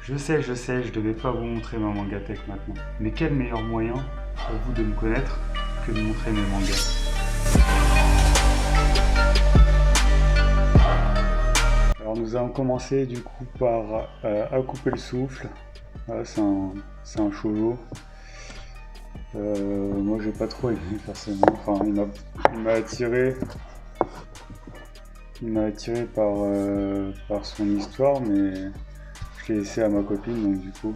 Je sais, je devais pas vous montrer ma mangatech maintenant. Mais quel meilleur moyen pour vous de me connaître que de montrer mes mangas. Alors nous allons commencer du coup par À couper le souffle. Voilà, c'est un shoujo. Moi j'ai pas trop aimé forcément. Enfin il m'a attiré par son histoire, mais je l'ai laissé à ma copine, donc du coup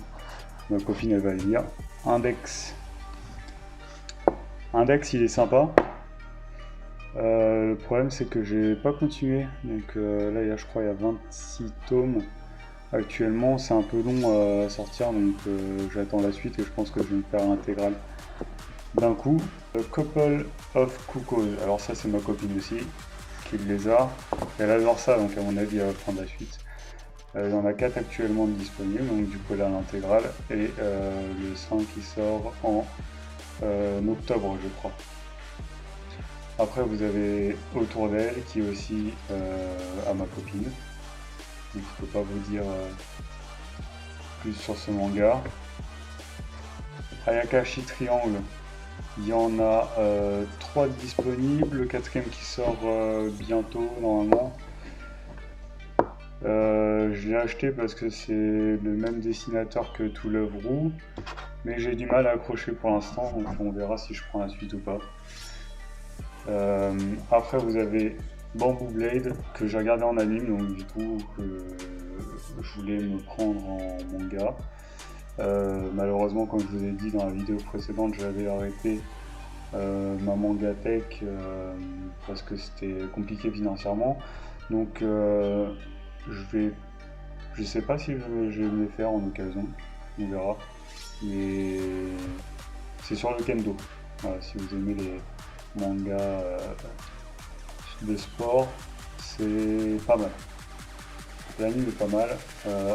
ma copine elle va le lire. Index. Index il est sympa. Le problème c'est que j'ai pas continué, donc là je crois il y a 26 tomes actuellement, c'est un peu long à sortir, donc j'attends la suite et je pense que je vais me faire l'intégrale d'un coup. Couple of Cuckoos, alors ça c'est ma copine aussi qui les a, elle adore ça, donc à mon avis elle va prendre la suite. Il y en a 4 actuellement disponibles, donc du coup là l'intégrale, et le 5 qui sort en octobre je crois. Après vous avez Autour d'elle qui est aussi à ma copine, donc je peux pas vous dire plus sur ce manga. Ayakashi Triangle, il y en a 3 disponibles, le 4ème qui sort bientôt normalement. Je l'ai acheté parce que c'est le même dessinateur que To Love Ru, mais j'ai du mal à accrocher pour l'instant, donc on verra si je prends la suite ou pas. Après vous avez Bamboo Blade que j'ai regardé en anime, donc du coup je voulais me prendre en manga. Malheureusement, comme je vous ai dit dans la vidéo précédente, j'avais arrêté ma mangatech parce que c'était compliqué financièrement, donc je sais pas si je vais me les faire en occasion, on verra, mais c'est sur le kendo. Voilà, si vous aimez les mangas de sport, c'est pas mal. L'anime est pas mal.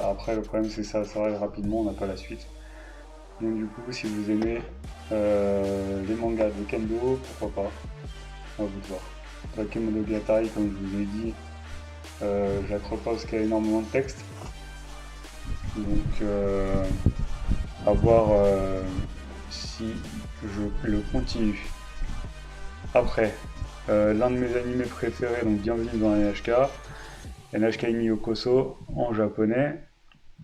Après, le problème c'est que ça s'arrête rapidement, on n'a pas la suite. Donc du coup, si vous aimez les mangas de kendo, pourquoi pas, à vous de voir. Bakemonogatari, comme je vous ai dit, je l'accroche pas parce qu'il y a énormément de texte. Donc à voir si je le continue. Après, l'un de mes animés préférés, donc bienvenue dans NHK, NHK Yokoso en japonais.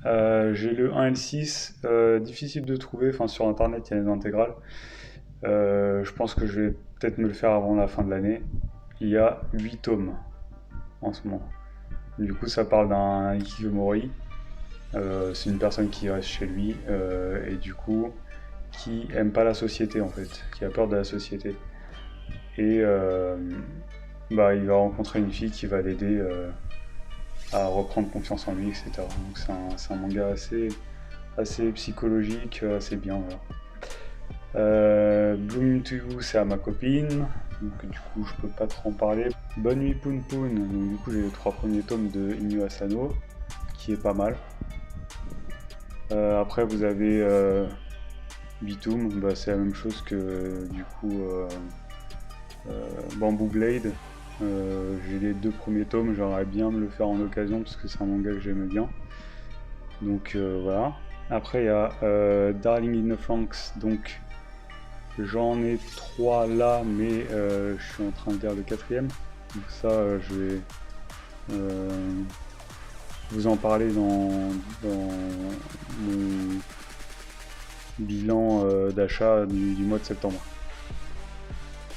J'ai le 1 et le 6, difficile de trouver, enfin sur internet il y a les intégrales. Je pense que je vais peut-être me le faire avant la fin de l'année. Il y a 8 tomes en ce moment. Du coup ça parle d'un Hikikomori. C'est une personne qui reste chez lui et du coup qui aime pas la société en fait, qui a peur de la société. Et il va rencontrer une fille qui va l'aider à reprendre confiance en lui, etc. Donc c'est un manga assez psychologique, assez bien. Voilà. Bloom to You, c'est à ma copine, donc du coup je peux pas trop en parler. Bonne nuit Poon Poon, donc du coup j'ai les 3 premiers tomes de Inu Asano, qui est pas mal. Après vous avez Bitoom, bah, c'est la même chose que du coup Bamboo Blade. J'ai les 2 premiers tomes, j'aimerais bien me le faire en occasion parce que c'est un manga que j'aime bien. Donc voilà. Après il y a Darling in the Franxx, donc j'en ai 3 là, mais je suis en train de lire le 4ème. Donc ça je vais vous en parler dans mon bilan d'achat du mois de septembre.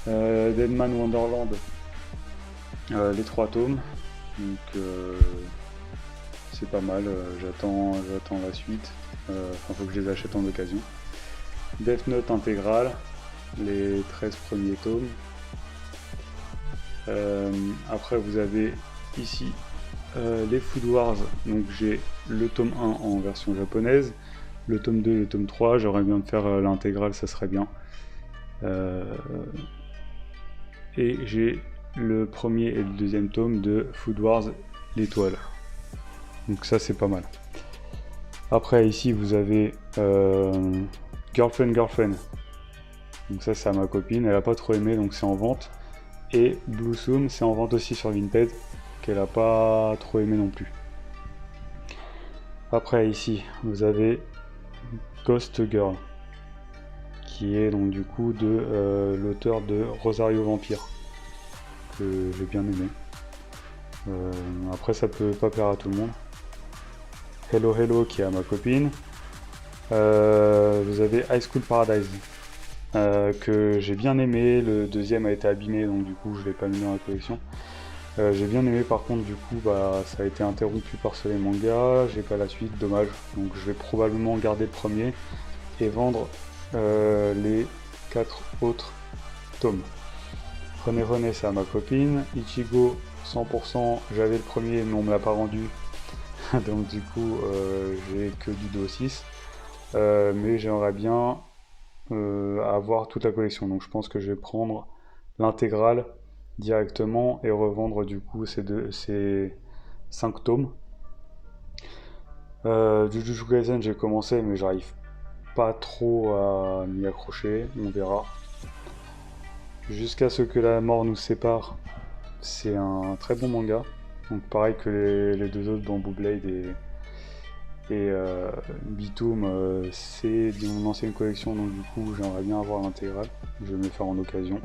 Deadman Wonderland, les 3 tomes, donc c'est pas mal, j'attends la suite, faut que je les achète en occasion. Death Note intégrale, les 13 premiers tomes. Après vous avez ici les Food Wars, donc j'ai le tome 1 en version japonaise, le tome 2 et le tome 3, j'aurais bien de faire l'intégrale, ça serait bien. Et j'ai le premier et le 2e tome de Food Wars l'étoile. Donc ça c'est pas mal. Après ici vous avez Girlfriend. Donc ça c'est à ma copine, elle a pas trop aimé donc c'est en vente. Et Blossom c'est en vente aussi sur Vinted, qu'elle a pas trop aimé non plus. Après ici, vous avez Ghost Girl, qui est donc du coup de l'auteur de Rosario Vampire, que j'ai bien aimé. Après ça peut pas plaire à tout le monde. Hello Hello qui est à ma copine. Vous avez High School Paradise, que j'ai bien aimé. Le deuxième a été abîmé, donc du coup je l'ai pas mis dans la collection. J'ai bien aimé, par contre du coup bah ça a été interrompu par Soleil Manga, j'ai pas la suite, dommage. Donc je vais probablement garder le premier et vendre les 4 autres tomes. René René c'est à ma copine. Ichigo 100%, j'avais le premier mais on me l'a pas rendu. Donc du coup j'ai que du 2 au 6. Mais j'aimerais bien avoir toute la collection. Donc je pense que je vais prendre l'intégrale directement et revendre du coup ces 5 tomes. Jujutsu Kaisen j'ai commencé mais j'arrive pas trop à m'y accrocher, on verra. Jusqu'à ce que la mort nous sépare, c'est un très bon manga. Donc pareil que les deux autres, Bamboo Blade et Bitoum, c'est de mon ancienne collection, donc du coup j'aimerais bien avoir l'intégrale, je vais me les faire en occasion.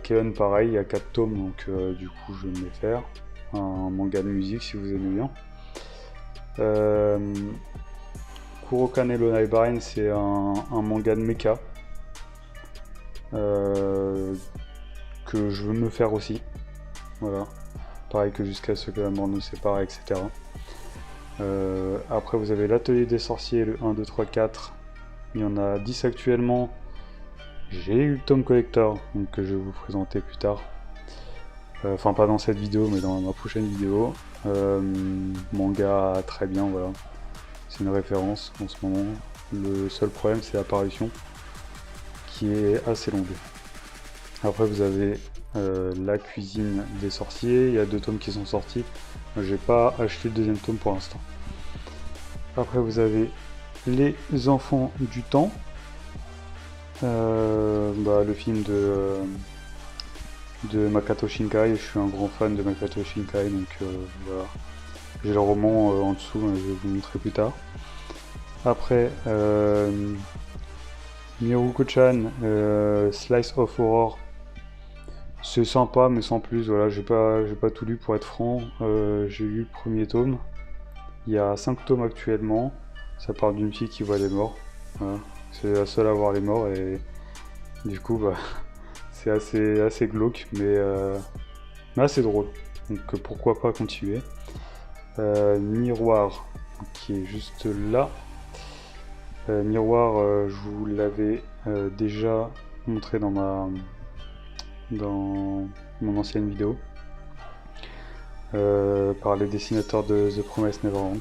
Keon pareil, il y a 4 tomes, donc du coup je vais me les faire. Un manga de musique si vous aimez bien. Kurokane no Naibarin, c'est un manga de mecha que je veux me faire aussi. Voilà. Pareil que jusqu'à ce que la mort nous sépare, etc. Après vous avez l'atelier des sorciers, le 1, 2, 3, 4. Il y en a 10 actuellement. J'ai eu le tome collector, donc que je vais vous présenter plus tard. Enfin pas dans cette vidéo, mais dans ma prochaine vidéo. Manga très bien, voilà. C'est une référence en ce moment. Le seul problème c'est l'apparition, qui est assez longue. Après vous avez la cuisine des sorciers, il y a 2 tomes qui sont sortis. J'ai pas acheté le deuxième tome pour l'instant. Après vous avez les enfants du temps, le film de Makoto Shinkai. Je suis un grand fan de Makoto Shinkai, donc voilà. J'ai le roman en dessous, je vais vous montrer plus tard. Après Miruko-chan, Slice of Horror. C'est sympa mais sans plus, voilà, j'ai pas tout lu pour être franc. J'ai lu le premier tome. Il y a 5 tomes actuellement. Ça parle d'une fille qui voit les morts. Voilà. C'est la seule à voir les morts et du coup bah c'est assez glauque mais assez drôle. Donc pourquoi pas continuer. Miroir qui est juste là. Miroir, je vous l'avais déjà montré dans mon ancienne vidéo par les dessinateurs de The Promised Neverland.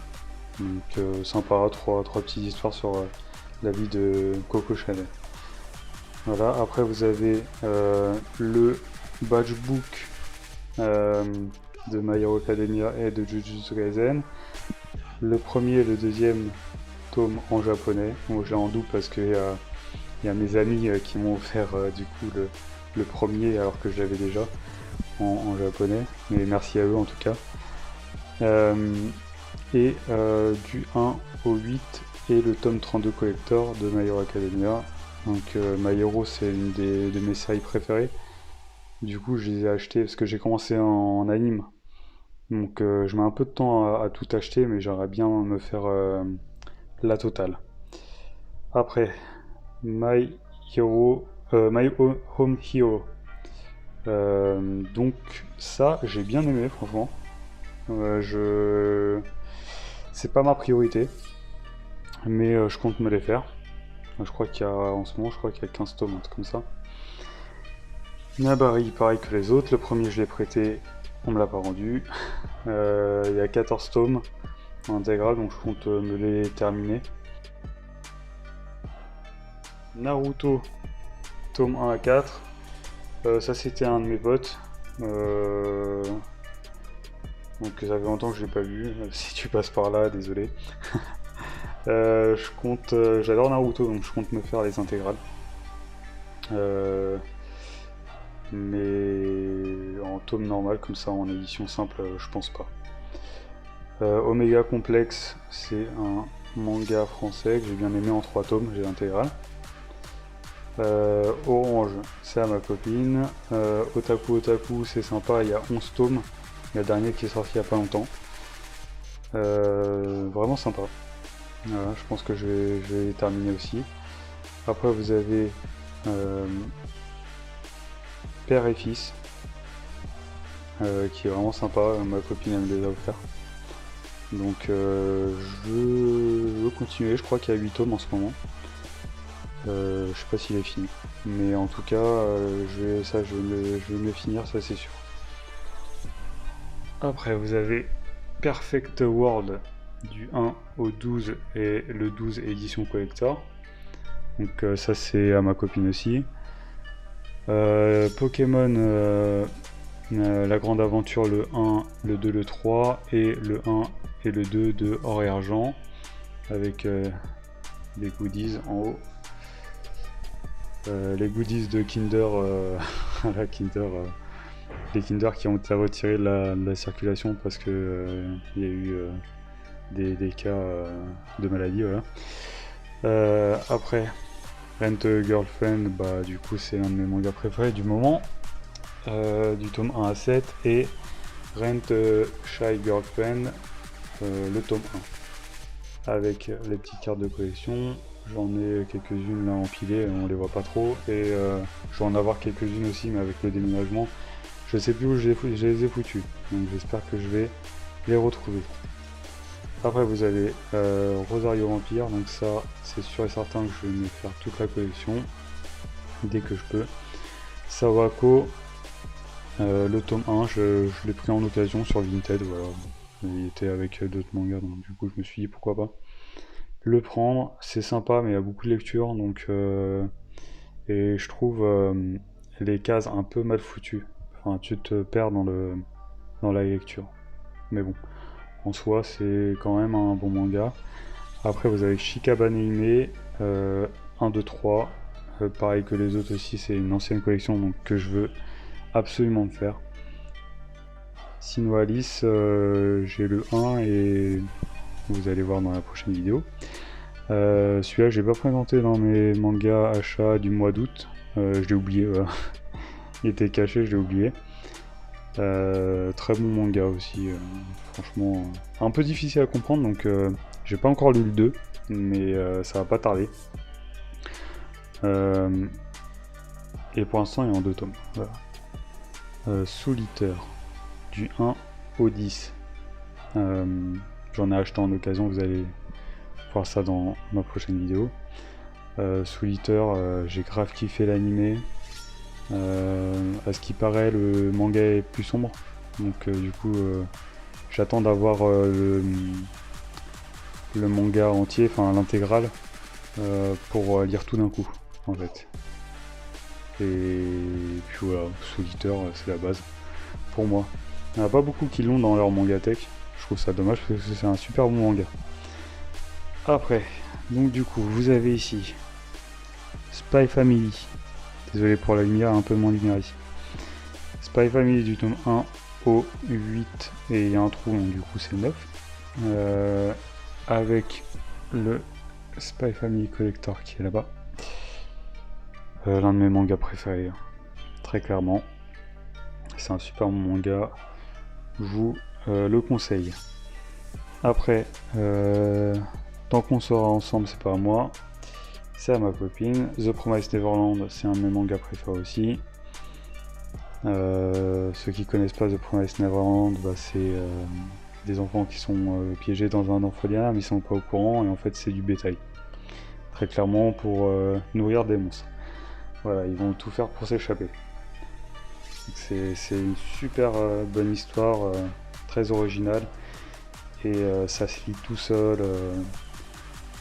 Donc sympa, trois petites histoires sur la vie de Coco Chanel. Voilà, après vous avez le badge book de My Hero Academia et de Jujutsu Kaisen. Le premier et le deuxième tome en japonais. Bon, je l'ai en double parce que y a mes amis qui m'ont offert du coup le premier alors que je l'avais déjà en japonais, mais merci à eux en tout cas. Et du 1 au 8 et le tome 32 collector de My Hero Academia. Donc My Hero c'est une de mes séries préférées. Du coup je les ai achetés parce que j'ai commencé en anime. Donc je mets un peu de temps à tout acheter, mais j'aimerais bien me faire la totale. Après My Home Hero. Donc ça j'ai bien aimé franchement. C'est pas ma priorité, mais je compte me les faire. Je crois qu'il y a en ce moment, je crois qu'il y a 15 tomes, un truc comme ça. Nabari, pareil que les autres. Le premier je l'ai prêté, on me l'a pas rendu. Il y a 14 tomes en intégral, donc je compte me les terminer. Naruto, tome 1 à 4. Ça c'était un de mes potes. Donc ça fait longtemps que je l'ai pas vu. Si tu passes par là, désolé. J'adore Naruto, donc je compte me faire les intégrales. Mais en tome normal comme ça, en édition simple, je pense pas. Omega Complex, c'est un manga français que j'ai bien aimé en 3 tomes, j'ai l'intégrale. Orange, c'est à ma copine. Otaku Otaku, c'est sympa, il y a 11 tomes. Il y a le dernier qui est sorti il n'y a pas longtemps. Vraiment sympa. Voilà, je pense que je vais terminer aussi. Après, vous avez Père et Fils, qui est vraiment sympa. Ma copine, elle me les a offerts. Donc, je veux continuer. Je crois qu'il y a 8 tomes en ce moment. Je sais pas s'il est fini. Mais en tout cas, je vais me le finir, ça c'est sûr. Après, vous avez Perfect World du 1 au 12 et le 12 édition collector. Donc ça c'est à ma copine aussi. Pokémon La Grande Aventure, le 1, le 2, le 3 et le 1 et le 2 de Or et Argent avec des goodies en haut. Les goodies de Kinder, la Kinder, les Kinder qui ont été retirés de la circulation parce que il y a eu des cas de maladie, voilà. Après, Rent a Girlfriend, bah du coup c'est un de mes mangas préférés du moment, du tome 1 à 7, et Rent a Shy Girlfriend, le tome 1, avec les petites cartes de collection. J'en ai quelques-unes là empilées, on les voit pas trop, et je vais en avoir quelques-unes aussi, mais avec le déménagement, je sais plus où je les ai foutues, donc j'espère que je vais les retrouver. Après vous avez Rosario Vampire, donc ça c'est sûr et certain que je vais me faire toute la collection dès que je peux. Sawako, le tome 1, je l'ai pris en occasion sur Vinted, voilà. Il était avec d'autres mangas, donc du coup je me suis dit pourquoi pas le prendre. C'est sympa mais il y a beaucoup de lecture, donc et je trouve les cases un peu mal foutues. Enfin tu te perds dans la lecture. Mais bon, en soi c'est quand même un bon manga. Après vous avez Shikabane Hime, 1, 2, 3. Pareil que les autres aussi, c'est une ancienne collection donc que je veux absolument me faire. Sino Alice, j'ai le 1 et vous allez voir dans la prochaine vidéo. Celui-là j'ai pas présenté dans mes mangas achats du mois d'août, je l'ai oublié, voilà. Il était caché, je l'ai oublié. Très bon manga aussi, franchement un peu difficile à comprendre, donc j'ai pas encore lu le 2, mais ça va pas tarder. Et pour l'instant il est en 2 tomes, voilà. Soul Eater, du 1 au 10. J'en ai acheté en occasion, vous allez voir ça dans ma prochaine vidéo. Soul Eater, j'ai grave kiffé l'animé. À ce qui paraît, le manga est plus sombre, donc du coup j'attends d'avoir le manga entier, enfin l'intégrale, pour lire tout d'un coup en fait. Et puis voilà, Soul Eater, c'est la base pour moi. Il n'y en a pas beaucoup qui l'ont dans leur manga tech, je trouve ça dommage parce que c'est un super bon manga. Après, donc du coup, vous avez ici Spy Family. Désolé pour la lumière, un peu moins lumière ici. Spy Family du tome 1 au 8, et il y a un trou, donc du coup c'est 9. Avec le Spy Family Collector qui est là-bas. L'un de mes mangas préférés, très clairement. C'est un super bon manga, je vous le conseille. Après, tant qu'on sera ensemble, c'est pas à moi, c'est à ma copine. The Promised Neverland, c'est un de mes mangas préférés aussi. Ceux qui connaissent pas The Promised Neverland, bah, c'est des enfants qui sont piégés dans un orphelinat, mais ils sont pas au courant, et en fait c'est du bétail. Très clairement pour nourrir des monstres. Voilà, ils vont tout faire pour s'échapper. C'est une super bonne histoire, très originale, et ça se lit tout seul.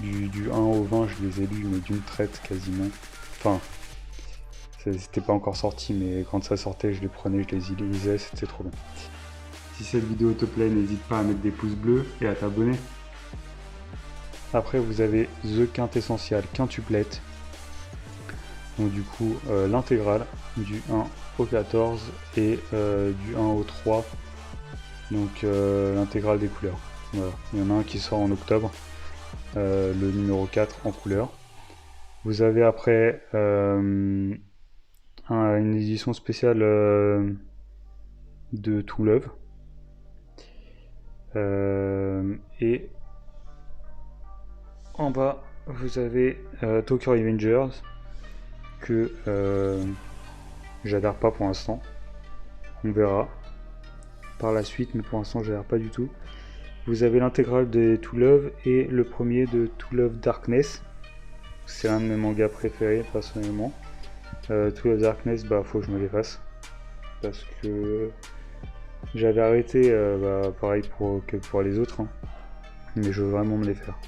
Du 1 au 20, je les ai lus, mais d'une traite quasiment. Enfin, c'était pas encore sorti, mais quand ça sortait, je les prenais, je les lisais, c'était trop bien. Si cette vidéo te plaît, n'hésite pas à mettre des pouces bleus et à t'abonner. Après, vous avez The Quintessential Quintuplette. Donc du coup, l'intégrale du 1 au 14 et du 1 au 3. Donc l'intégrale des couleurs. Voilà. Il y en a un qui sort en octobre, le numéro 4 en couleur. Vous avez après une édition spéciale de To Love. Et en bas, vous avez Tokyo Revengers que j'adhère pas pour l'instant. On verra par la suite, mais pour l'instant, j'adhère pas du tout. Vous avez l'intégrale de To Love et le premier de To Love Darkness. C'est l'un de mes mangas préférés personnellement. To Love Darkness, faut que je me les fasse parce que j'avais arrêté, pareil que pour les autres, hein. Mais je veux vraiment me les faire.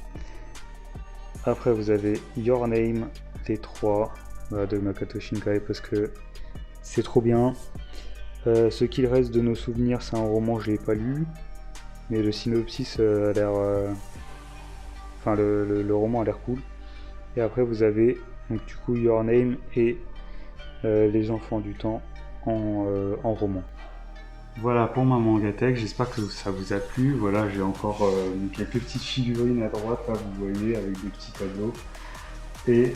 Après vous avez Your Name T3 de Makoto Shinkai parce que c'est trop bien. Ce qu'il reste de nos souvenirs, c'est un roman, je l'ai pas lu, mais le synopsis a l'air, enfin le roman a l'air cool. Et après vous avez donc du coup Your Name et Les Enfants du Temps en roman. Voilà pour ma mangatech, j'espère que ça vous a plu. Voilà, j'ai encore quelques petites figurines à droite, là vous voyez, avec des petits tableaux. Et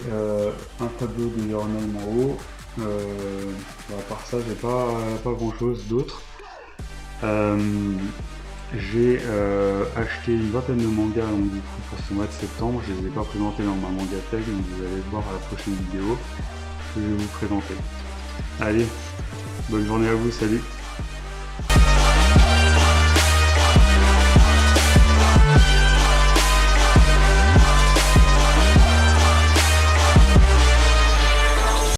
un tableau de Your Name en haut. À part ça, j'ai pas grand chose d'autre. J'ai acheté une vingtaine de mangas pour ce mois de septembre. Je les ai pas présentés dans ma mangatech, donc vous allez le voir à la prochaine vidéo que je vais vous présenter. Allez, bonne journée à vous, salut!